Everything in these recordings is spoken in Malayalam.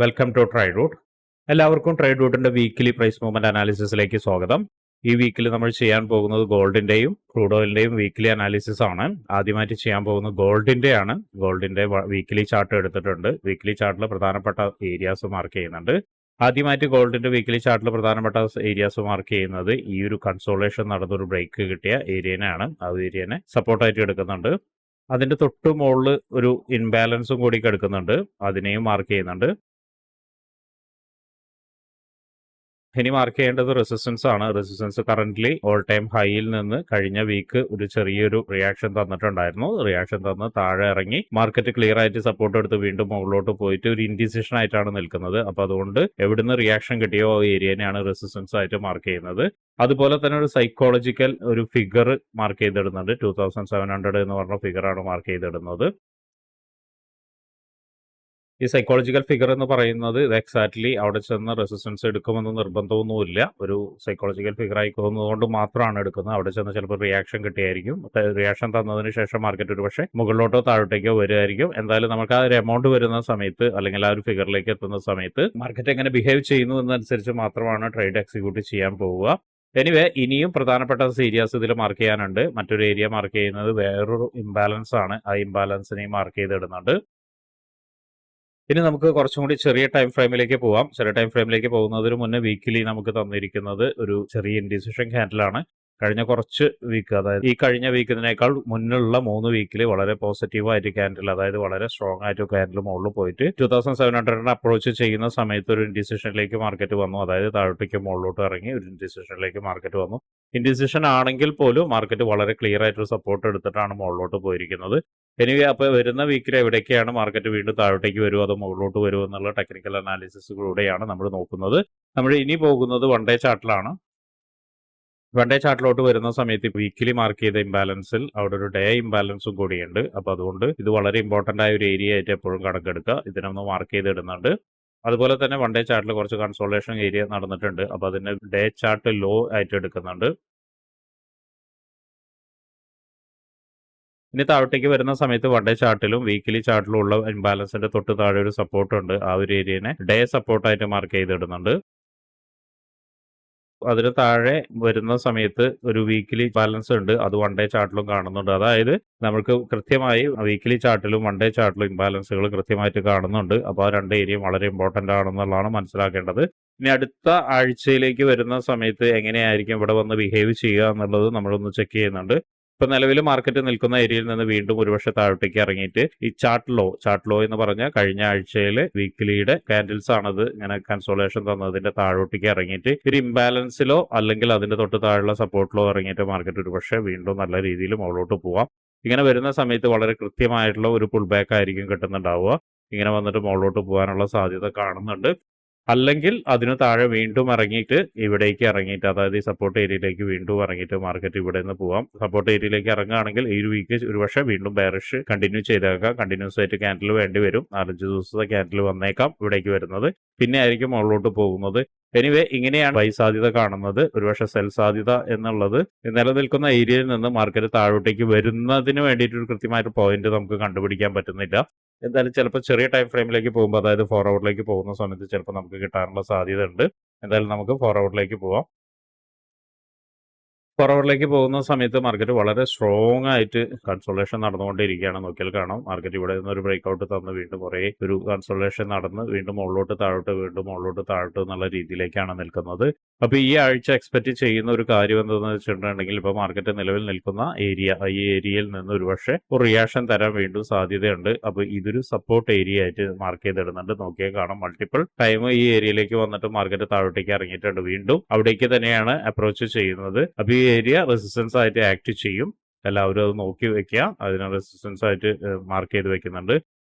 Welcome to trade route. എല്ലാവർക്കും ട്രേഡ് റൂട്ടിന്റെ വീക്കിലി പ്രൈസ് മൂവ്മെന്റ് അനാലിസിസിലേക്ക് സ്വാഗതം. ഈ വീക്കിൽ നമ്മൾ ചെയ്യാൻ പോകുന്നത് ഗോൾഡിന്റെയും ക്രൂഡ് ഓയിലിന്റെയും വീക്കിലി അനാലിസിസ് ആണ്. ആദ്യമായിട്ട് ചെയ്യാൻ പോകുന്നത് ഗോൾഡിന്റെ ആണ്. ഗോൾഡിന്റെ വീക്കിലി ചാർട്ട് എടുത്തിട്ടുണ്ട്. വീക്കിലി ചാർട്ടിൽ പ്രധാനപ്പെട്ട ഏരിയാസ് മാർക്ക് ചെയ്യുന്നുണ്ട്. ആദ്യമായിട്ട് ഗോൾഡിന്റെ വീക്കിലി ചാർട്ടിൽ പ്രധാനപ്പെട്ട ഏരിയാസ് മാർക്ക് ചെയ്യുന്നത് ഈ ഒരു കൺസോളേഷൻ നടന്നൊരു ബ്രേക്ക് കിട്ടിയ ഏരിയനെയാണ്. ആ ഏരിയനെ സപ്പോർട്ടായിട്ട് എടുക്കുന്നുണ്ട്. അതിന്റെ തൊട്ട് മുകളിൽ ഒരു ഇൻബാലൻസും കൂടി എടുക്കുന്നുണ്ട്. അതിനെയും മാർക്ക് ചെയ്യുന്നുണ്ട്. ഇനി മാർക്ക് ചെയ്യേണ്ടത് റെസിസ്റ്റൻസ് ആണ്. റെസിസ്റ്റൻസ് കറന്റ്ലി ഓൾ ടൈം ഹൈയിൽ നിന്ന് കഴിഞ്ഞ വീക്ക് ഒരു ചെറിയൊരു റിയാക്ഷൻ തന്നിട്ടുണ്ടായിരുന്നു. റിയാക്ഷൻ തന്ന് താഴെ ഇറങ്ങി മാർക്കറ്റ് ക്ലിയർ ആയിട്ട് സപ്പോർട്ട് എടുത്ത് വീണ്ടും മുകളിലോട്ട് പോയിട്ട് ഒരു ഇൻഡിസിഷൻ ആയിട്ടാണ് നിൽക്കുന്നത്. അപ്പൊ അതുകൊണ്ട് എവിടുന്ന് റിയാക്ഷൻ കിട്ടിയോ ആ ഏരിയനെയാണ് റെസിസ്റ്റൻസ് ആയിട്ട് മാർക്ക് ചെയ്യുന്നത്. അതുപോലെ തന്നെ ഒരു സൈക്കോളജിക്കൽ ഒരു ഫിഗർ മാർക്ക് ചെയ്തിടുന്നുണ്ട്. 2700 എന്ന് പറഞ്ഞ ഫിഗറാണ് മാർക്ക് ചെയ്തിടുന്നത്. ഈ സൈക്കോളജിക്കൽ ഫിഗർ എന്ന് പറയുന്നത് ഇത് എക്സാക്ട്ലി അവിടെ ചെന്ന് റെസിസ്റ്റൻസ് എടുക്കുമെന്ന് നിർബന്ധമൊന്നുമില്ല. ഒരു സൈക്കോളജിക്കൽ ഫിഗർ ആയിക്കോന്നതുകൊണ്ട് മാത്രമാണ് എടുക്കുന്നത്. അവിടെ ചെന്ന് ചിലപ്പോൾ റിയാക്ഷൻ കിട്ടിയായിരിക്കും. റിയാക്ഷൻ തന്നതിന് ശേഷം മാർക്കറ്റ് ഒരു പക്ഷേ മുകളിലോട്ടോ താഴോട്ടേക്കോ വരുമായിരിക്കും. എന്തായാലും നമുക്ക് ആ ഒരു എമൗണ്ട് വരുന്ന സമയത്ത് അല്ലെങ്കിൽ ആ ഒരു ഫിഗറിലേക്ക് എത്തുന്ന സമയത്ത് മാർക്കറ്റ് എങ്ങനെ ബിഹേവ് ചെയ്യുന്നു എന്നനുസരിച്ച് മാത്രമാണ് ട്രേഡ് എക്സിക്യൂട്ട് ചെയ്യാൻ പോവുക. എനിവേ ഇനിയും പ്രധാനപ്പെട്ട ഏരിയാസ് ഇതിൽ മാർക്ക് ചെയ്യാനുണ്ട്. മറ്റൊരു ഏരിയ മാർക്ക് ചെയ്യുന്നത് വേറൊരു ഇംബാലൻസ് ആണ്. ആ ഇംബാലൻസിനെയും മാർക്ക് ചെയ്തിടുന്നുണ്ട്. ഇനി നമുക്ക് കുറച്ചും കൂടി ചെറിയ ടൈം ഫ്രെയിമിലേക്ക് പോവാം. ചെറിയ ടൈം ഫ്രെയിമിലേക്ക് പോകുന്നതിന് മുന്നേ വീക്കിലി നമുക്ക് തന്നിരിക്കുന്നത് ഒരു ചെറിയ ഇൻഡിസിഷൻ ക്യാൻഡിലാണ്. കഴിഞ്ഞ കുറച്ച് വീക്ക്, അതായത് ഈ കഴിഞ്ഞ വീക്കിനേക്കാൾ മുന്നുള്ള 3 വീക്കിൽ വളരെ പോസിറ്റീവായിട്ട് ക്യാൻഡിൽ, അതായത് വളരെ സ്ട്രോങ് ആയിട്ട് ക്യാൻഡിൽ മുകളിൽ പോയിട്ട് 2700 അപ്രോച്ച് ചെയ്യുന്ന സമയത്ത് ഒരു ഇൻഡിസിഷനിലേക്ക് മാർക്കറ്റ് വന്നു. അതായത് താഴോട്ടേക്ക് മുകളിലോട്ട് ഇറങ്ങി ഒരു ഇൻഡിസിഷനിലേക്ക് മാർക്കറ്റ് വന്നു. ഇൻഡിസിഷൻ ആണെങ്കിൽ പോലും മാർക്കറ്റ് വളരെ ക്ലിയർ ആയിട്ടൊരു സപ്പോർട്ട് എടുത്തിട്ടാണ് മുകളിലോട്ട് പോയിരിക്കുന്നത്. എനിവേ അപ്പോൾ വരുന്ന വീക്കിൽ എവിടേക്കാണ് മാർക്കറ്റ് വീണ്ടും താഴോട്ടേക്ക് വരുമോ അതോ മുകളിലോട്ട് വരുമോ എന്നുള്ള ടെക്നിക്കൽ അനാലിസിസിലൂടെയാണ് നമ്മൾ നോക്കുന്നത്. നമ്മൾ ഇനി പോകുന്നത് വൺ ഡേ ചാർട്ടിലാണ്. വൺ ഡേ ചാർട്ടിലോട്ട് വരുന്ന സമയത്ത് വീക്കിലി മാർക്ക് ചെയ്ത ഇംബാലൻസിൽ അവിടെ ഒരു ഡേ ഇംബാലൻസും കൂടിയുണ്ട്. അപ്പോൾ അതുകൊണ്ട് ഇത് വളരെ ഇമ്പോർട്ടൻ്റ് ആയ ഒരു ഏരിയ ആയിട്ട് എപ്പോഴും കണക്കെടുക്കുക. ഇതിനൊന്ന് മാർക്ക് ചെയ്തിടുന്നുണ്ട്. അതുപോലെ തന്നെ വൺ ഡേ ചാർട്ടിൽ കുറച്ച് കൺസോളേഷൻ ഏരിയ നടന്നിട്ടുണ്ട്. അപ്പോൾ അതിന് ഡേ ചാർട്ട് ലോ ആയിട്ട് എടുക്കുന്നുണ്ട്. ഇനി താഴോട്ടേക്ക് വരുന്ന സമയത്ത് വൺ ഡേ ചാർട്ടിലും വീക്കിലി ചാർട്ടിലും ഉള്ള ഇംബാലൻസിന്റെ തൊട്ട് താഴെ ഒരു സപ്പോർട്ട് ഉണ്ട്. ആ ഒരു ഏരിയനെ ഡേ സപ്പോർട്ടായിട്ട് മാർക്ക് ചെയ്തിടുന്നുണ്ട്. അതിന് താഴെ വരുന്ന സമയത്ത് ഒരു വീക്കിലി ബാലൻസ് ഉണ്ട്. അത് വൺ ഡേ ചാർട്ടിലും കാണുന്നുണ്ട്. അതായത് നമുക്ക് കൃത്യമായി വീക്കിലി ചാർട്ടിലും വൺ ഡേ ചാർട്ടിലും ഇംബാലൻസുകൾ കൃത്യമായിട്ട് കാണുന്നുണ്ട്. അപ്പോൾ ആ രണ്ട് ഏരിയ വളരെ ഇമ്പോർട്ടൻ്റ് ആണെന്നുള്ളതാണ് മനസ്സിലാക്കേണ്ടത്. ഇനി അടുത്ത ആഴ്ചയിലേക്ക് വരുന്ന സമയത്ത് എങ്ങനെയായിരിക്കും ഇവിടെ വന്ന് ബിഹേവ് ചെയ്യുക എന്നുള്ളത് നമ്മളൊന്ന് ചെക്ക് ചെയ്യുന്നുണ്ട്. ഇപ്പൊ നിലവിൽ മാർക്കറ്റ് നിൽക്കുന്ന ഏരിയയിൽ നിന്ന് വീണ്ടും ഒരുപക്ഷെ താഴോട്ടേക്ക് ഇറങ്ങിയിട്ട് ഈ ചാർട്ട് ലോ എന്ന് പറഞ്ഞാൽ കഴിഞ്ഞ ആഴ്ചയിൽ വീക്കിലിയുടെ കാൻഡിൽസ് ആണത് ഇങ്ങനെ കൺസോളേഷൻ തന്നതിന്റെ താഴോട്ടേക്ക് ഇറങ്ങിയിട്ട് ഒരു ഇംബാലൻസിലോ അല്ലെങ്കിൽ അതിന്റെ തൊട്ട് താഴെയുള്ള സപ്പോർട്ടിലോ ഇറങ്ങിയിട്ട് മാർക്കറ്റ് ഒരുപക്ഷെ വീണ്ടും നല്ല രീതിയിൽ മുകളിലോട്ട് പോവാം. ഇങ്ങനെ വരുന്ന സമയത്ത് വളരെ കൃത്യമായിട്ടുള്ള ഒരു പുൾ ബാക്ക് ആയിരിക്കും കിട്ടുന്നുണ്ടാവുക. ഇങ്ങനെ വന്നിട്ട് മുകളിലോട്ട് പോകാനുള്ള സാധ്യത കാണുന്നുണ്ട്. അല്ലെങ്കിൽ അതിന് താഴെ വീണ്ടും ഇറങ്ങിയിട്ട് ഇവിടേക്ക് ഇറങ്ങിയിട്ട്, അതായത് ഈ സപ്പോർട്ട് ഏരിയയിലേക്ക് വീണ്ടും ഇറങ്ങിയിട്ട് മാർക്കറ്റ് ഇവിടെ നിന്ന് പോവാം. സപ്പോർട്ട് ഏരിയയിലേക്ക് ഇറങ്ങുകയാണെങ്കിൽ ഈ ഒരു വീക്ക് ഒരുപക്ഷെ വീണ്ടും ബെയറിഷ് കണ്ടിന്യൂ ചെയ്തേക്കാം. കണ്ടിന്യൂസ് ആയിട്ട് ക്യാൻഡിൽ വേണ്ടി വരും. 4-5 ദിവസത്തെ ക്യാൻഡിൽ വന്നേക്കാം ഇവിടേക്ക് വരുന്നത്. പിന്നെ ആയിരിക്കും മുകളിലോട്ട് പോകുന്നത്. എനിവേ ഇങ്ങനെയാണ് ബൈ സാധ്യത കാണുന്നത്. ഒരുപക്ഷെ സെൽ സാധ്യത എന്നുള്ളത് നിലനിൽക്കുന്ന ഏരിയയിൽ നിന്ന് മാർക്കറ്റ് താഴോട്ടേക്ക് വരുന്നതിന് വേണ്ടിയിട്ട് ഒരു കൃത്യമായിട്ട് പോയിന്റ് നമുക്ക് കണ്ടുപിടിക്കാൻ പറ്റുന്നില്ല. എന്തായാലും ചിലപ്പോൾ ചെറിയ ടൈം ഫ്രെയിമിലേക്ക് പോകുമ്പോൾ, അതായത് 4 ഹവറിലേക്ക് പോകുന്ന സമയത്ത് ചിലപ്പോൾ നമുക്ക് കിട്ടാനുള്ള സാധ്യത ഉണ്ട്. എന്തായാലും നമുക്ക് 4 ഹവറിലേക്ക് പോവാം. 4 ഹവറിലേക്ക് പോകുന്ന സമയത്ത് മാർക്കറ്റ് വളരെ സ്ട്രോങ് ആയിട്ട് കൺസോളേഷൻ നടന്നുകൊണ്ടിരിക്കുകയാണ്. നോക്കിയാൽ കാണാം മാർക്കറ്റ് ഇവിടെ നിന്ന് ഒരു ബ്രേക്ക്ഔട്ട് തന്ന് വീണ്ടും കുറേ ഒരു കൺസോളേഷൻ നടന്ന് വീണ്ടും മുകളിലോട്ട് താഴോട്ട് വീണ്ടും മുകളിലോട്ട് താഴോട്ട് എന്നുള്ള രീതിയിലേക്കാണ് നിൽക്കുന്നത്. അപ്പോൾ ഈ ആഴ്ച എക്സ്പെക്ട് ചെയ്യുന്ന ഒരു കാര്യം എന്താണെന്ന് വെച്ചിട്ടുണ്ടെങ്കിൽ ഇപ്പോൾ മാർക്കറ്റ് നിലവിൽ നിൽക്കുന്ന ഏരിയ, ഈ ഏരിയയിൽ നിന്ന് ഒരുപക്ഷെ ഒരു റിയാക്ഷൻ തരാൻ വീണ്ടും സാധ്യതയുണ്ട്. അപ്പോൾ ഇതൊരു സപ്പോർട്ട് ഏരിയ ആയിട്ട് മാർക്ക് ചെയ്തിടുന്നുണ്ട്. നോക്കിയാൽ കാണാം മൾട്ടിപ്പിൾ ടൈം ഈ ഏരിയയിലേക്ക് വന്നിട്ട് മാർക്കറ്റ് താഴോട്ടേക്ക് ഇറങ്ങിയിട്ടുണ്ട്. വീണ്ടും അവിടേക്ക് തന്നെയാണ് അപ്രോച്ച് ചെയ്യുന്നത്. അപ്പോൾ ഈ ഏരിയ റെസിസ്റ്റൻസ് ആയിട്ട് ആക്ട് ചെയ്യും. എല്ലാവരും അത് നോക്കി വെക്കുക. അതിന് റെസിസ്റ്റൻസ് ആയിട്ട് മാർക്ക് ചെയ്ത് വെക്കുന്നുണ്ട്.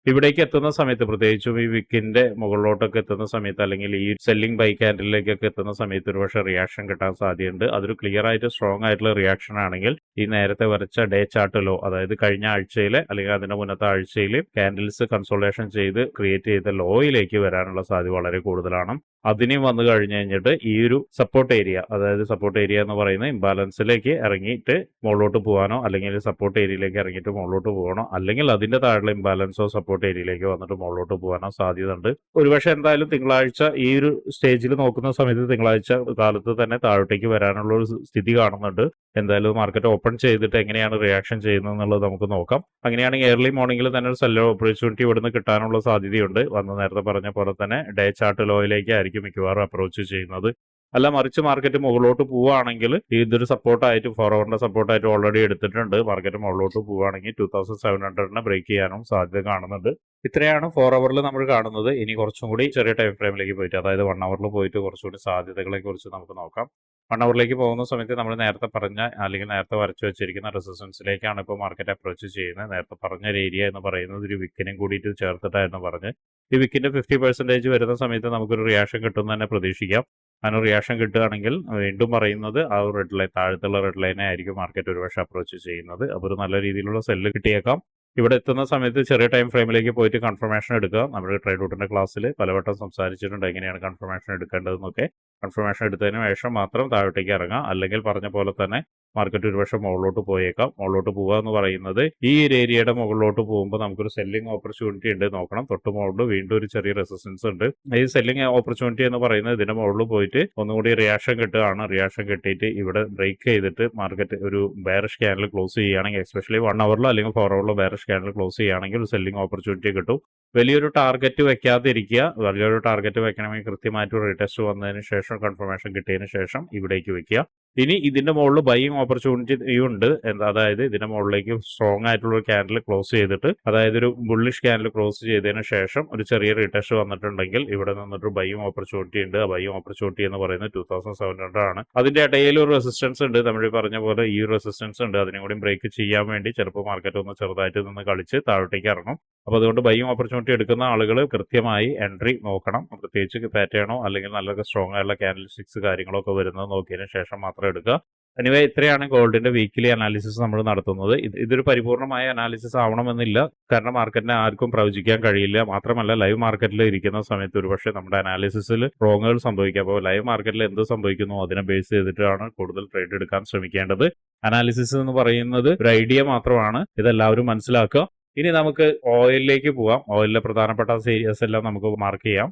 ഇവിടേക്ക് എത്തുന്ന സമയത്ത്, പ്രത്യേകിച്ചും ഈ വിക്കിന്റെ മുകളിലോട്ടൊക്കെ എത്തുന്ന സമയത്ത് അല്ലെങ്കിൽ ഈ സെല്ലിംഗ് ബൈ ക്യാൻഡിലേക്കൊക്കെ എത്തുന്ന സമയത്ത് ഒരുപക്ഷെ റിയാക്ഷൻ കിട്ടാൻ സാധ്യതയുണ്ട്. അതൊരു ക്ലിയർ ആയിട്ട് സ്ട്രോങ് ആയിട്ടുള്ള റിയാക്ഷൻ ആണെങ്കിൽ ഈ നേരത്തെ വരച്ച ഡേ ചാർട്ട് ലോ, അതായത് കഴിഞ്ഞ ആഴ്ചയിലെ അല്ലെങ്കിൽ അതിന്റെ മുന്നത്തെ ആഴ്ചയിൽ ക്യാൻഡിൽസ് കൺസോളേഷൻ ചെയ്ത് ക്രിയേറ്റ് ചെയ്ത ലോയിലേക്ക് വരാനുള്ള സാധ്യത വളരെ കൂടുതലാണ്. അതിനെയും വന്നു കഴിഞ്ഞു കഴിഞ്ഞിട്ട് ഈ ഒരു സപ്പോർട്ട് ഏരിയ, അതായത് സപ്പോർട്ട് ഏരിയ എന്ന് പറയുന്ന ഇംബാലൻസിലേക്ക് ഇറങ്ങിയിട്ട് മുകളിലോട്ട് പോകാനോ അല്ലെങ്കിൽ സപ്പോർട്ട് ഏരിയയിലേക്ക് ഇറങ്ങിയിട്ട് മുകളിലോട്ട് പോകണോ അല്ലെങ്കിൽ അതിന്റെ താഴെ ഇംബാലൻസോ സപ്പോർട്ട് സപ്പോർട്ട് ഏരിയയിലേക്ക് വന്നിട്ട് മുകളിലോട്ട് പോകാനോ സാധ്യതയുണ്ട്. ഒരുപക്ഷെ എന്തായാലും തിങ്കളാഴ്ച ഈ ഒരു സ്റ്റേജിൽ നോക്കുന്ന സമയത്ത് തിങ്കളാഴ്ച കാലത്ത് തന്നെ താഴോട്ടേക്ക് വരാനുള്ള ഒരു സ്ഥിതി കാണുന്നുണ്ട്. എന്തായാലും മാർക്കറ്റ് ഓപ്പൺ ചെയ്തിട്ട് എങ്ങനെയാണ് റിയാക്ഷൻ ചെയ്യുന്നത് എന്നുള്ളത് നമുക്ക് നോക്കാം. അങ്ങനെയാണെങ്കിൽ ഏർലി മോർണിംഗിൽ തന്നെ ഒരു സെല്ലർ ഓപ്പർച്യൂണിറ്റി ഇവിടുന്ന് കിട്ടാനുള്ള സാധ്യതയുണ്ട്. വന്ന് നേരത്തെ പറഞ്ഞ പോലെ തന്നെ ഡേ ചാർട്ട് ലോയിലേക്കായിരിക്കും മിക്കവാറും അപ്രോച്ച് ചെയ്യുന്നത്. അല്ല മറിച്ച് മാർക്കറ്റ് മുകളിലോട്ട് പോവുകയാണെങ്കിൽ ഇതൊരു സപ്പോർട്ടായിട്ട് ഫോർവേഡിന്റെ സപ്പോർട്ടായിട്ട് ഓൾറെഡി എടുത്തിട്ടുണ്ട്. മാർക്കറ്റ് മുകളിലോട്ട് പോവുകയാണെങ്കിൽ 2700 ബ്രേക്ക് ചെയ്യാനും സാധ്യത കാണുന്നുണ്ട്. ഇത്രയാണ് 4 അവറിൽ നമ്മൾ കാണുന്നത്. ഇനി കുറച്ചും കൂടി ചെറിയ ടൈം ഫ്രെയിമിലേക്ക് പോയിട്ട്, അതായത് 1 അവറിൽ പോയിട്ട് കുറച്ചുകൂടി സാധ്യതകളെ കുറിച്ച് നമുക്ക് നോക്കാം. 1 അവറിലേക്ക് പോകുന്ന സമയത്ത് നമ്മൾ നേരത്തെ പറഞ്ഞ അല്ലെങ്കിൽ നേരത്തെ വരച്ചു വെച്ചിരിക്കുന്ന റെസിസ്റ്റൻസിലേക്കാണ് ഇപ്പോൾ മാർക്കറ്റ് അപ്രോച്ച് ചെയ്യുന്നത്. നേരത്തെ പറഞ്ഞ ഒരു ഏരിയ എന്ന് പറയുന്നത് ഒരു വിക്കിനും കൂടിയിട്ട് ചേർത്തിട്ടായിരുന്നു പറഞ്ഞ്. ഈ വിക്കിന്റെ 50% വരുന്ന സമയത്ത് നമുക്കൊരു റിയാക്ഷൻ കിട്ടുമെന്ന് തന്നെ പ്രതീക്ഷിക്കാം. അങ്ങനെ റിയാക്ഷൻ കിട്ടുകയാണെങ്കിൽ വീണ്ടും പറയുന്നത് ആ ഒരു റെഡ് ലൈൻ, താഴത്തുള്ള റെഡ് ലൈനെ ആയിരിക്കും മാർക്കറ്റ് ഒരുപക്ഷെ അപ്രോച്ച് ചെയ്യുന്നത്. അപ്പോൾ ഒരു നല്ല രീതിയിലുള്ള സെല്ല് കിട്ടിയേക്കാം. ഇവിടെ എത്തുന്ന സമയത്ത് ചെറിയ ടൈം ഫ്രെയിമിലേക്ക് പോയിട്ട് കൺഫർമേഷൻ എടുക്കുക. നമ്മുടെ ട്രേഡ് റൂട്ടിന്റെ ക്ലാസ്സിൽ പലവട്ടം സംസാരിച്ചിട്ടുണ്ട് എങ്ങനെയാണ് കൺഫർമേഷൻ എടുക്കേണ്ടതെന്നൊക്കെ. കൺഫർമേഷൻ എടുത്തതിന് ശേഷം മാത്രം താഴോട്ടേക്ക് ഇറങ്ങാം. അല്ലെങ്കിൽ പറഞ്ഞ പോലെ തന്നെ മാർക്കറ്റ് ഒരുപക്ഷെ മുകളിലോട്ട് പോയേക്കാം. മുകളിലോട്ട് പോകുക എന്ന് പറയുന്നത് ഈ ഒരു ഏരിയയുടെ മുകളിലോട്ട് പോകുമ്പോൾ നമുക്കൊരു സെല്ലിംഗ് ഓപ്പർച്യൂണിറ്റി ഉണ്ട് നോക്കണം. തൊട്ട് മുകളിൽ വീണ്ടും ഒരു ചെറിയ റെസിസ്റ്റൻസ് ഉണ്ട്. ഈ സെല്ലിംഗ് ഓപ്പർച്യൂണിറ്റി എന്ന് പറയുന്നത് ഇതിന്റെ മുകളിൽ പോയിട്ട് ഒന്നുകൂടി റിയാക്ഷൻ കിട്ടുകയാണ്. റിയാക്ഷൻ കിട്ടിയിട്ട് ഇവിടെ ബ്രേക്ക് ചെയ്തിട്ട് മാർക്കറ്റ് ഒരു ബെയറിഷ് ക്യാൻഡിൽ ക്ലോസ് ചെയ്യുകയാണെങ്കിൽ, എസ്പെഷ്യലി 1 അവറിലോ അല്ലെങ്കിൽ 4 അവറിലോ ബെയറിഷ് ക്യാൻഡിൽ ക്ലോസ് ചെയ്യുകയാണെങ്കിൽ ഒരു സെല്ലിംഗ് ഓപ്പർച്യൂണിറ്റി കിട്ടും. വലിയൊരു ടാർഗറ്റ് വെക്കാതിരിക്കുക. വലിയൊരു ടാർഗറ്റ് വെക്കണമെങ്കിൽ കൃത്യമായിട്ട് റീടെസ്റ്റ് വന്നതിന് ശേഷം കൺഫർമേഷൻ കിട്ടിയതിന് ശേഷം ഇവിടേക്ക് വെക്കുക. ഇനി ഇതിന്റെ മുകളിൽ ബൈയിങ് ഓപ്പർച്യൂണിറ്റി ഉണ്ട്. അതായത് ഇതിന്റെ മുകളിലേക്ക് സ്ട്രോങ് ആയിട്ടുള്ള ഒരു ക്യാൻഡിൽ ക്ലോസ് ചെയ്തിട്ട്, അതായത് ഒരു ബുള്ളിഷ് ക്യാൻഡിൽ ക്ലോസ് ചെയ്തതിന് ശേഷം ഒരു ചെറിയ റീടെസ്റ്റ് വന്നിട്ടുണ്ടെങ്കിൽ ഇവിടെ നിന്നിട്ട് ബൈയിങ് ഓപ്പർച്യൂണിറ്റി ഉണ്ട്. ആ ബൈയിങ് ഓപ്പർച്യൂണിറ്റി എന്ന് പറയുന്നത് 2700 ആണ്. അതിന്റെ ഇടയിൽ ഒരു റെസിസ്റ്റൻസ് ഉണ്ട്. നമ്മൾ പറഞ്ഞ പോലെ ഈ റെസിസ്റ്റൻസ് ഉണ്ട്. അതിനെ കൂടി ബ്രേക്ക് ചെയ്യാൻ വേണ്ടി ചിലപ്പോൾ മാർക്കറ്റ് ഒന്ന് ചെറുതായിട്ട് നിന്ന് കളിച്ച് താഴോട്ടേക്ക് ഇറങ്ങും. അപ്പോൾ അതുകൊണ്ട് ബൈയിങ് ഓപ്പർച്യൂണിറ്റി എടുക്കുന്ന ആളുകൾ കൃത്യമായി എൻട്രി നോക്കണം. പ്രത്യേകിച്ച് പാറ്റേണോ അല്ലെങ്കിൽ നല്ല സ്ട്രോങ് ആയിട്ടുള്ള ക്യാൻഡിൽ സ്റ്റിക്സ് കാര്യങ്ങളൊക്കെ വരുന്നത് നോക്കിയതിന് ശേഷം മാത്രം എടുക്കുക. എനിവേ ഇത്രയാണ് ഗോൾഡിന്റെ വീക്കിലി അനാലിസിസ് നമ്മൾ നടത്തുന്നത്. ഇതൊരു പരിപൂർണമായ അനാലിസിസ് ആവണമെന്നില്ല. കാരണം മാർക്കറ്റിനെ ആർക്കും പ്രവചിക്കാൻ കഴിയില്ല. മാത്രമല്ല ലൈവ് മാർക്കറ്റിൽ ഇരിക്കുന്ന സമയത്ത് ഒരുപക്ഷെ നമ്മുടെ അനാലിസിസിൽ റോങ്ങുകൾ സംഭവിക്കാം. അപ്പോൾ ലൈവ് മാർക്കറ്റിൽ എന്ത് സംഭവിക്കുന്നു അതിനെ ബേസ് ചെയ്തിട്ടാണ് കൂടുതൽ ട്രേഡ് എടുക്കാൻ ശ്രമിക്കേണ്ടത്. അനാലിസിസ് എന്ന് പറയുന്നത് ഒരു ഐഡിയ മാത്രമാണ്. ഇതെല്ലാവരും മനസ്സിലാക്കുക. ഇനി നമുക്ക് ഓയിലിലേക്ക് പോവാം. ഓയിലിലെ പ്രധാനപ്പെട്ട ഏരിയാസ് എല്ലാം നമുക്ക് മാർക്ക് ചെയ്യാം.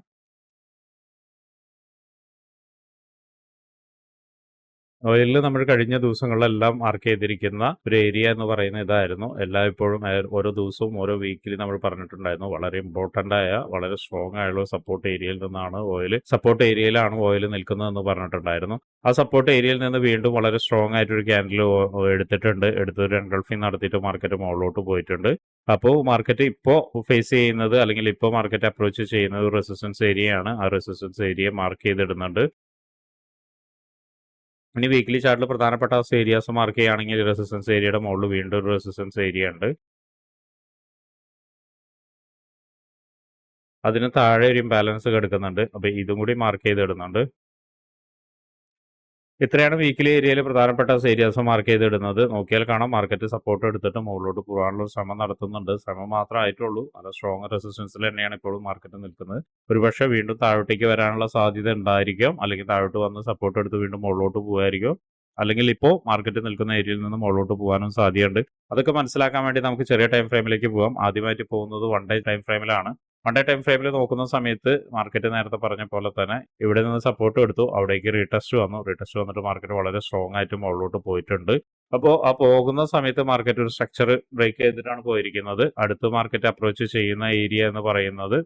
ഓയിലിൽ നമ്മൾ കഴിഞ്ഞ ദിവസങ്ങളിലെല്ലാം മാർക്ക് ചെയ്തിരിക്കുന്ന ഒരു ഏരിയ എന്ന് പറയുന്നത് ഇതായിരുന്നു. എല്ലായ്പ്പോഴും ഓരോ ദിവസവും ഓരോ വീക്കിലി നമ്മൾ പറഞ്ഞിട്ടുണ്ടായിരുന്നു. വളരെ ഇമ്പോർട്ടന്റ് ആയ വളരെ സ്ട്രോങ് ആയുള്ള സപ്പോർട്ട് ഏരിയയിൽ നിന്നാണ് സപ്പോർട്ട് ഏരിയയിലാണ് ഓയിൽ നിൽക്കുന്നതെന്ന് പറഞ്ഞിട്ടുണ്ടായിരുന്നു. ആ സപ്പോർട്ട് ഏരിയയിൽ നിന്ന് വീണ്ടും വളരെ സ്ട്രോങ് ആയിട്ടൊരു ക്യാൻഡിൽ എടുത്ത് ഒരു എൻഗൾഫിംഗ് നടത്തിയിട്ട് മാർക്കറ്റ് മുകളിലോട്ട് പോയിട്ടുണ്ട്. അപ്പോൾ മാർക്കറ്റ് ഇപ്പോൾ ഫേസ് ചെയ്യുന്നത് അല്ലെങ്കിൽ ഇപ്പോൾ മാർക്കറ്റ് അപ്രോച്ച് ചെയ്യുന്നത് റെസിസ്റ്റൻസ് ഏരിയയാണ്. ആ റെസിസ്റ്റൻസ് ഏരിയ മാർക്ക് ചെയ്തിടുന്നുണ്ട്. ഇനി വീക്കിലി ചാർട്ടിൽ പ്രധാനപ്പെട്ട ഏരിയാസ് മാർക്ക് ചെയ്യുകയാണെങ്കിൽ റെസിസ്റ്റൻസ് ഏരിയയുടെ മുകളിൽ വീണ്ടും ഒരു റെസിസ്റ്റൻസ് ഏരിയ ഉണ്ട്. അതിന് താഴെ ഒരു ഇംബാലൻസ് കിടക്കുന്നുണ്ട്. അപ്പോൾ ഇതും കൂടി മാർക്ക് ചെയ്തിടുന്നുണ്ട്. ഇത്രയാണ് വീക്കിലി ഏരിയയിൽ പ്രധാനപ്പെട്ട ഏരിയാസ് മാർക്ക് ചെയ്തിടുന്നത്. നോക്കിയാൽ കാണാം മാർക്കറ്റ് സപ്പോർട്ട് എടുത്തിട്ട് മുകളിലോട്ട് പോകാനുള്ള ശ്രമം നടത്തുന്നുണ്ട്. ശ്രമം മാത്രമായിട്ടുള്ളൂ. നല്ല സ്ട്രോങ് റെസിസ്റ്റൻസിൽ തന്നെയാണ് ഇപ്പോഴും മാർക്കറ്റ് നിൽക്കുന്നത്. ഒരുപക്ഷെ വീണ്ടും താഴോട്ടേക്ക് വരാനുള്ള സാധ്യത ഉണ്ടായിരിക്കും. അല്ലെങ്കിൽ താഴോട്ട് വന്ന് സപ്പോർട്ട് എടുത്ത് വീണ്ടും മുകളിലോട്ട് പോകുമായിരിക്കും. അല്ലെങ്കിൽ ഇപ്പോൾ മാർക്കറ്റ് നിൽക്കുന്ന ഏരിയയിൽ നിന്ന് മുകളിലോട്ട് പോകാനും സാധ്യതയുണ്ട്. അതൊക്കെ മനസ്സിലാക്കാൻ വേണ്ടി നമുക്ക് ചെറിയ ടൈം ഫ്രെയിമിലേക്ക് പോകാം. ആദ്യമായിട്ട് പോകുന്നത് 1 ഡേ ടൈം ഫ്രെയിമിലാണ്. 1 ഡേ ടൈം ഫ്രെയിമിൽ നോക്കുന്ന സമയത്ത് മാർക്കറ്റ് നേരത്തെ പറഞ്ഞ പോലെ തന്നെ ഇവിടെ നിന്ന് സപ്പോർട്ട് എടുത്തു, അവിടേക്ക് റീടെസ്റ്റ് വന്നിട്ട് മാർക്കറ്റ് വളരെ സ്ട്രോങ് ആയിട്ട് മുകളിലോട്ട് പോയിട്ടുണ്ട്. അപ്പോൾ ആ പോകുന്ന സമയത്ത് മാർക്കറ്റ് ഒരു സ്ട്രക്ചർ ബ്രേക്ക് ചെയ്തിട്ടാണ് പോയിരിക്കുന്നത്. അടുത്ത മാർക്കറ്റ് അപ്രോച്ച് ചെയ്യുന്ന ഏരിയ എന്ന് പറയുന്നത്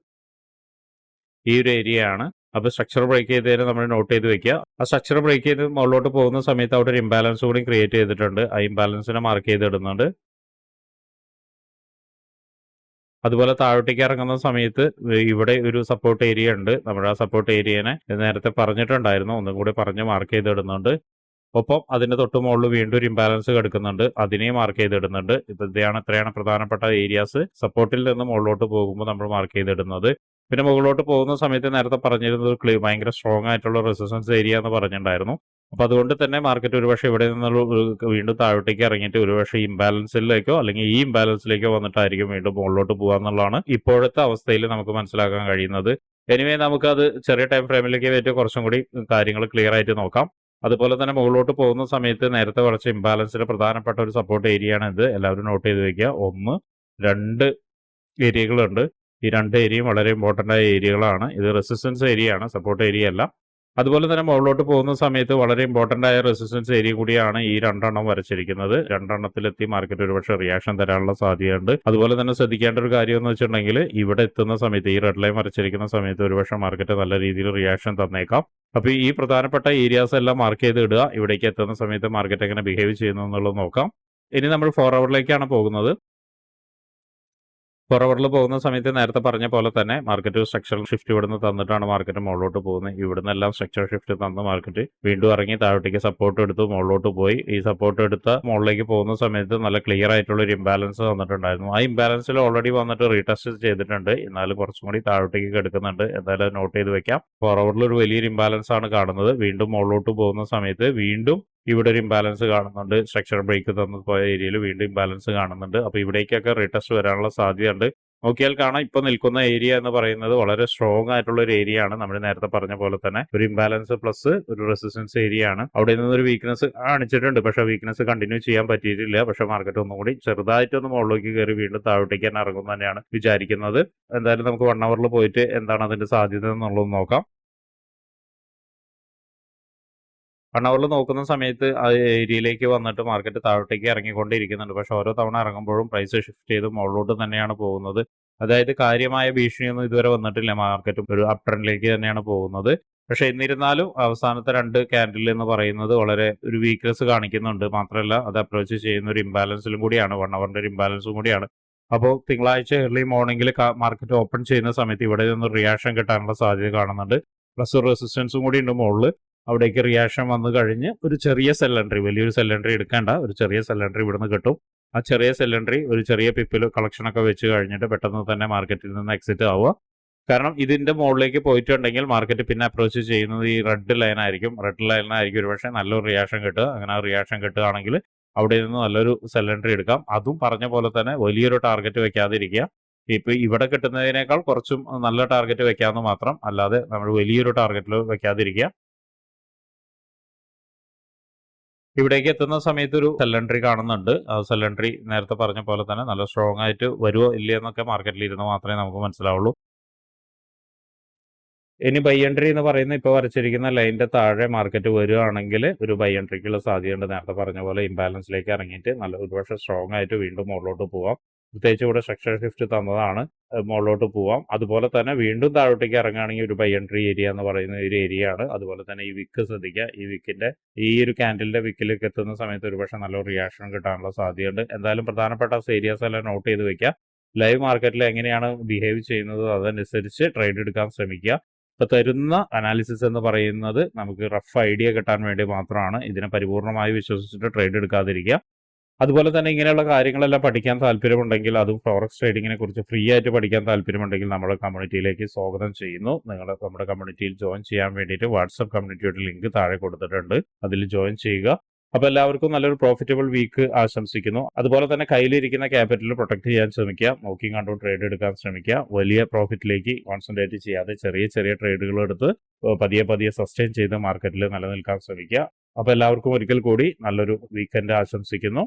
ഈ ഒരു ഏരിയ ആണ്. അപ്പോൾ സ്ട്രക്ചർ ബ്രേക്ക് ചെയ്തതിന് നമ്മൾ നോട്ട് ചെയ്ത് വെക്കുക. ആ സ്ട്രക്ചർ ബ്രേക്ക് ചെയ്ത് മുകളിലോട്ട് പോകുന്ന സമയത്ത് അവിടെ ഒരു ഇംബാലൻസ് കൂടി ക്രിയേറ്റ് ചെയ്തിട്ടുണ്ട്. ആ ഇംബാലൻസിനെ മാർക്ക് ചെയ്തിടുന്നുണ്ട്. അതുപോലെ താഴോട്ടേക്ക് ഇറങ്ങുന്ന സമയത്ത് ഇവിടെ ഒരു സപ്പോർട്ട് ഏരിയ ഉണ്ട്. നമ്മുടെ ആ സപ്പോർട്ട് ഏരിയനെ നേരത്തെ പറഞ്ഞിട്ടുണ്ടായിരുന്നു. ഒന്നും കൂടി പറഞ്ഞ് മാർക്ക് ചെയ്തിടുന്നുണ്ട്. ഒപ്പം അതിന്റെ തൊട്ട് മുകളിൽ വീണ്ടും ഒരു ഇംബാലൻസ് കിടക്കുന്നുണ്ട്. അതിനെയും മാർക്ക് ചെയ്തിടുന്നുണ്ട്. ഇത്രയാണ് പ്രധാനപ്പെട്ട ഏരിയാസ് സപ്പോർട്ടിൽ നിന്ന് മുകളിലോട്ട് പോകുമ്പോൾ നമ്മൾ മാർക്ക് ചെയ്തിടുന്നത്. പിന്നെ മുകളിലോട്ട് പോകുന്ന സമയത്ത് നേരത്തെ പറഞ്ഞിരുന്നത് ഭയങ്കര സ്ട്രോങ് ആയിട്ടുള്ള റെസിസ്റ്റൻസ് ഏരിയ എന്ന് പറഞ്ഞിട്ടുണ്ടായിരുന്നു. അപ്പോൾ അതുകൊണ്ട് തന്നെ മാർക്കറ്റ് ഒരുപക്ഷെ ഇവിടെ നിന്നുള്ള വീണ്ടും താഴോട്ടേക്ക് ഇറങ്ങിയിട്ട് ഒരുപക്ഷെ ഇംബാലൻസിലേക്കോ അല്ലെങ്കിൽ ഈ ഇംബാലൻസിലേക്കോ വന്നിട്ടായിരിക്കും വീണ്ടും മുകളിലോട്ട് പോകുക എന്നുള്ളതാണ് ഇപ്പോഴത്തെ അവസ്ഥയിൽ നമുക്ക് മനസ്സിലാക്കാൻ കഴിയുന്നത്. എനിവേ നമുക്കത് ചെറിയ ടൈം ഫ്രെയിമിലേക്ക് പറ്റി കുറച്ചും കൂടി കാര്യങ്ങൾ ക്ലിയർ ആയിട്ട് നോക്കാം. അതുപോലെ തന്നെ മുകളിലോട്ട് പോകുന്ന സമയത്ത് നേരത്തെ കുറച്ച് ഇംബാലൻസിന്റെ പ്രധാനപ്പെട്ട ഒരു സപ്പോർട്ട് ഏരിയ ആണ് ഇത്. എല്ലാവരും നോട്ട് ചെയ്ത് വെക്കുക. 1, 2, ഏരിയകളുണ്ട്. ഈ 2 ഏരിയയും വളരെ ഇമ്പോർട്ടന്റ് ആയ ഏരിയകളാണ്. ഇത് റെസിസ്റ്റൻസ് ഏരിയയാണ്, സപ്പോർട്ട് ഏരിയ അല്ല. അതുപോലെ തന്നെ മുകളിലോട്ട് പോകുന്ന സമയത്ത് വളരെ ഇമ്പോർട്ടന്റ് ആയ റെസിസ്റ്റൻസ് ഏരിയ കൂടിയാണ് ഈ 2 എണ്ണം വരച്ചിരിക്കുന്നത്. 2 എണ്ണത്തിലെത്തി മാർക്കറ്റ് ഒരുപക്ഷെ റിയാക്ഷൻ തരാനുള്ള സാധ്യതയുണ്ട്. അതുപോലെ തന്നെ ശ്രദ്ധിക്കേണ്ട ഒരു കാര്യം എന്ന് വെച്ചിട്ടുണ്ടെങ്കിൽ ഇവിടെ എത്തുന്ന സമയത്ത് ഈ റെഡ് ലൈൻ വരച്ചിരിക്കുന്ന സമയത്ത് ഒരുപക്ഷെ മാർക്കറ്റ് നല്ല രീതിയിൽ റിയാക്ഷൻ തന്നേക്കാം. അപ്പോൾ ഈ പ്രധാനപ്പെട്ട ഏരിയാസ് എല്ലാം മാർക്ക് ചെയ്ത് ഇടുക. ഇവിടേക്ക് എത്തുന്ന സമയത്ത് മാർക്കറ്റ് എങ്ങനെ ബിഹേവ് ചെയ്യുന്നു എന്നുള്ളത് നോക്കാം. ഇനി നമ്മൾ 4 ഹവറിലേക്കാണ് പോകുന്നത്. 4 ഹവറിൽ പോകുന്ന സമയത്ത് നേരത്തെ പറഞ്ഞ പോലെ തന്നെ മാർക്കറ്റ് സ്ട്രക്ചറൽ ഷിഫ്റ്റ് ഇവിടുന്ന് തന്നിട്ടാണ് മാർക്കറ്റ് മുകളിലോട്ട് പോകുന്നത്. ഇവിടുന്ന് എല്ലാം സ്ട്രക്ചറൽ ഷിഫ്റ്റ് തന്ന മാർക്കറ്റ് വീണ്ടും ഇറങ്ങി താഴോട്ടേക്ക് സപ്പോർട്ട് എടുത്ത് മുകളിലോട്ട് പോയി. ഈ സപ്പോർട്ട് എടുത്ത മുകളിലേക്ക് പോകുന്ന സമയത്ത് നല്ല ക്ലിയർ ആയിട്ടുള്ള ഒരു ഇംബാലൻസ് തന്നിട്ടുണ്ടായിരുന്നു. ആ ഇംബാലൻസിൽ ഓൾറെഡി വന്നിട്ട് റീടെസ്റ്റ് ചെയ്തിട്ടുണ്ട്. എന്നാലും കുറച്ചും കൂടി താഴോട്ടേക്ക് എടുക്കുന്നുണ്ട്. എന്തായാലും നോട്ട് ചെയ്ത് വെക്കാം. 4 ഹവറിൽ ഒരു വലിയൊരു ഇംബാലൻസ് ആണ് കാണുന്നത്. വീണ്ടും മുകളിലോട്ട് പോകുന്ന സമയത്ത് വീണ്ടും ഇവിടെ ഒരു ഇംബാലൻസ് കാണുന്നുണ്ട്. സ്ട്രക്ചർ ബ്രേക്ക് തന്നു പോയ ഏരിയയിൽ വീണ്ടും ഇംബാലൻസ് കാണുന്നുണ്ട്. അപ്പോൾ ഇവിടേക്കൊക്കെ റീടെസ്റ്റ് വരാനുള്ള സാധ്യതയുണ്ട്. നോക്കിയാൽ കാണാം ഇപ്പോൾ നിൽക്കുന്ന ഏരിയ എന്ന് പറയുന്നത് വളരെ സ്ട്രോങ് ആയിട്ടുള്ള ഒരു ഏരിയ ആണ്. നമ്മൾ നേരത്തെ പറഞ്ഞ പോലെ തന്നെ ഒരു ഇംബാലൻസ് പ്ലസ് ഒരു റെസിസ്റ്റൻസ് ഏരിയ ആണ്. അവിടെ നിന്നൊരു വീക്ക്നെസ് കാണിച്ചിട്ടുണ്ട്. പക്ഷേ വീക്ക്നെസ് കണ്ടിന്യൂ ചെയ്യാൻ പറ്റിയിട്ടില്ല. പക്ഷേ മാർക്കറ്റ് ഒന്നും കൂടി ചെറുതായിട്ടൊന്ന് മുകളിലേക്ക് കയറി വീണ്ടും താഴോട്ടേക്ക് തന്നെ ഇറങ്ങും തന്നെയാണ് വിചാരിക്കുന്നത്. എന്തായാലും നമുക്ക് 1 ഹവറിൽ പോയിട്ട് എന്താണ് അതിന്റെ സാധ്യത എന്നുള്ളത് നോക്കാം. 1 ഹവറിൽ നോക്കുന്ന സമയത്ത് ആ ഏരിയയിലേക്ക് വന്നിട്ട് മാർക്കറ്റ് താഴോട്ടേക്ക് ഇറങ്ങിക്കൊണ്ടിരിക്കുന്നുണ്ട്. പക്ഷേ ഓരോ തവണ ഇറങ്ങുമ്പോഴും പ്രൈസ് ഷിഫ്റ്റ് ചെയ്ത് മുകളിലോട്ട് തന്നെയാണ് പോകുന്നത്. അതായത് കാര്യമായ ഭീഷണിയൊന്നും ഇതുവരെ വന്നിട്ടില്ല. മാർക്കറ്റ് ഒരു അപ് ട്രെൻഡിലേക്ക് തന്നെയാണ് പോകുന്നത്. പക്ഷേ എന്നിരുന്നാലും അവസാനത്തെ 2 ക്യാൻഡിൽ എന്ന് പറയുന്നത് വളരെ ഒരു വീക്ക്നെസ് കാണിക്കുന്നുണ്ട്. മാത്രമല്ല അത് അപ്രോച്ച് ചെയ്യുന്ന ഒരു ഇംബാലൻസിലും കൂടിയാണ്, 1 ഹവറിന്റെ ഒരു ഇംബാലൻസും കൂടിയാണ്. അപ്പോൾ തിങ്കളാഴ്ച ഏർലി മോർണിംഗിൽ മാർക്കറ്റ് ഓപ്പൺ ചെയ്യുന്ന സമയത്ത് ഇവിടെ നിന്ന് റിയാക്ഷൻ കിട്ടാനുള്ള സാധ്യത കാണുന്നുണ്ട്. പ്ലസ് റെസിസ്റ്റൻസും കൂടി ഉണ്ട് മുകളിൽ. അവിടേക്ക് റിയാക്ഷൻ വന്നു കഴിഞ്ഞ് ഒരു ചെറിയ സെൽ എൻട്രി, വലിയൊരു സെൽ എൻട്രി എടുക്കേണ്ട, ഒരു ചെറിയ സെൽ എൻട്രി ഇവിടുന്ന് കിട്ടും. ആ ചെറിയ സെൽ എൻട്രി ഒരു ചെറിയ പിപ്പിൽ കളക്ഷനൊക്കെ വെച്ച് കഴിഞ്ഞിട്ട് പെട്ടെന്ന് തന്നെ മാർക്കറ്റിൽ നിന്ന് എക്സിറ്റ് ആവുക. കാരണം ഇതിന്റെ മുകളിലേക്ക് പോയിട്ടുണ്ടെങ്കിൽ മാർക്കറ്റ് പിന്നെ അപ്രോച്ച് ചെയ്യുന്നത് ഈ റെഡ് ലൈൻ ആയിരിക്കും. റെഡ് ലൈനായിരിക്കും ഒരുപക്ഷെ നല്ലൊരു റിയാക്ഷൻ കിട്ടുക. അങ്ങനെ റിയാക്ഷൻ കിട്ടുകയാണെങ്കിൽ അവിടെ നിന്ന് നല്ലൊരു സെൽ എൻട്രി എടുക്കാം. അതും പറഞ്ഞ പോലെ തന്നെ വലിയൊരു ടാർഗറ്റ് വെക്കാതിരിക്കുക. ഇപ്പോൾ ഇവിടെ കിട്ടുന്നതിനേക്കാൾ കുറച്ചും നല്ല ടാർഗറ്റ് വെക്കാമെന്ന് മാത്രം, അല്ലാതെ നമ്മൾ വലിയൊരു ടാർഗറ്റിൽ വെക്കാതിരിക്കുക. ഇവിടേക്ക് എത്തുന്ന സമയത്ത് ഒരു സെൽ എൻട്രി കാണുന്നുണ്ട്. ആ സെൽ എൻട്രി നേരത്തെ പറഞ്ഞ പോലെ തന്നെ നല്ല സ്ട്രോങ് ആയിട്ട് വരുമോ ഇല്ലയോ എന്നൊക്കെ മാർക്കറ്റിൽ ഇരുന്ന് മാത്രമേ നമുക്ക് മനസ്സിലാവുള്ളൂ. ഇനി ബൈ എൻട്രി എന്ന് പറയുന്ന ഇപ്പോൾ വരച്ചിരിക്കുന്ന ലൈനിന്റെ താഴെ മാർക്കറ്റ് വരികയാണെങ്കിൽ ഒരു ബൈ എൻട്രിക്കുള്ള സാധ്യതയുണ്ട്. നേരത്തെ പറഞ്ഞ പോലെ ഇംബാലൻസിലേക്ക് ഇറങ്ങിയിട്ട് നല്ല ഒരുപക്ഷെ സ്ട്രോങ് ആയിട്ട് വീണ്ടും മുകളിലോട്ട് പോവാം. പ്രത്യേകിച്ച് ഇവിടെ സ്ട്രക്ചർ ഷിഫ്റ്റ് തന്നതാണ്. മുകളിലോട്ട് പോവാം. അതുപോലെ തന്നെ വീണ്ടും താഴോട്ടേക്ക് ഇറങ്ങുകയാണെങ്കിൽ ഒരു ബൈ എൻട്രി ഏരിയ എന്ന് പറയുന്ന ഒരു ഏരിയ ആണ്. അതുപോലെ തന്നെ ഈ വിക്ക് ശ്രദ്ധിക്കുക. ഈ വിക്കിന്റെ ഈ ഒരു ക്യാൻഡിലിന്റെ വിക്കിലേക്ക് എത്തുന്ന സമയത്ത് ഒരുപക്ഷെ നല്ലൊരു റിയാക്ഷൻ കിട്ടാനുള്ള സാധ്യതയുണ്ട്. എന്തായാലും പ്രധാനപ്പെട്ട ഏരിയാസ് എല്ലാം നോട്ട് ചെയ്ത് വെക്കുക. ലൈവ് മാർക്കറ്റിൽ എങ്ങനെയാണ് ബിഹേവ് ചെയ്യുന്നത് അതനുസരിച്ച് ട്രേഡ് എടുക്കാൻ ശ്രമിക്കുക. ഇപ്പോൾ തരുന്ന അനാലിസിസ് എന്ന് പറയുന്നത് നമുക്ക് റഫ് ഐഡിയ കിട്ടാൻ വേണ്ടി മാത്രമാണ്. ഇതിനെ പരിപൂർണമായി വിശ്വസിച്ചിട്ട് ട്രേഡ് എടുക്കാതിരിക്കുക. അതുപോലെ തന്നെ ഇങ്ങനെയുള്ള കാര്യങ്ങളെല്ലാം പഠിക്കാൻ താല്പര്യമുണ്ടെങ്കിൽ, അതും ഫോറക്സ് ട്രേഡിങ്ങിനെ കുറിച്ച് ഫ്രീ ആയിട്ട് പഠിക്കാൻ താല്പര്യമുണ്ടെങ്കിൽ നമ്മുടെ കമ്മ്യൂണിറ്റിയിലേക്ക് സ്വാഗതം ചെയ്യുന്നു. നിങ്ങൾ നമ്മുടെ കമ്മ്യൂണിറ്റിയിൽ ജോയിൻ ചെയ്യാൻ വേണ്ടിയിട്ട് വാട്സപ്പ് കമ്മ്യൂണിറ്റിയുടെ ലിങ്ക് താഴെ കൊടുത്തിട്ടുണ്ട്. അതിൽ ജോയിൻ ചെയ്യുക. അപ്പോൾ എല്ലാവർക്കും നല്ലൊരു പ്രോഫിറ്റബിൾ വീക്ക് ആശംസിക്കുന്നു. അതുപോലെ തന്നെ കയ്യിലിരിക്കുന്ന ക്യാപിറ്റൽ പ്രൊട്ടക്ട് ചെയ്യാൻ ശ്രമിക്കുക. നോക്കി കണ്ടും ട്രേഡ് എടുക്കാൻ ശ്രമിക്കുക. വലിയ പ്രോഫിറ്റിലേക്ക് കോൺസെൻട്രേറ്റ് ചെയ്യാതെ ചെറിയ ചെറിയ ട്രേഡുകൾ എടുത്ത് പതിയെ പതിയെ സസ്റ്റെയിൻ ചെയ്ത് മാർക്കറ്റിൽ നിലനിൽക്കാൻ ശ്രമിക്കുക. അപ്പോൾ എല്ലാവർക്കും ഒരിക്കൽ കൂടി നല്ലൊരു വീക്കെൻഡ് ആശംസിക്കുന്നു.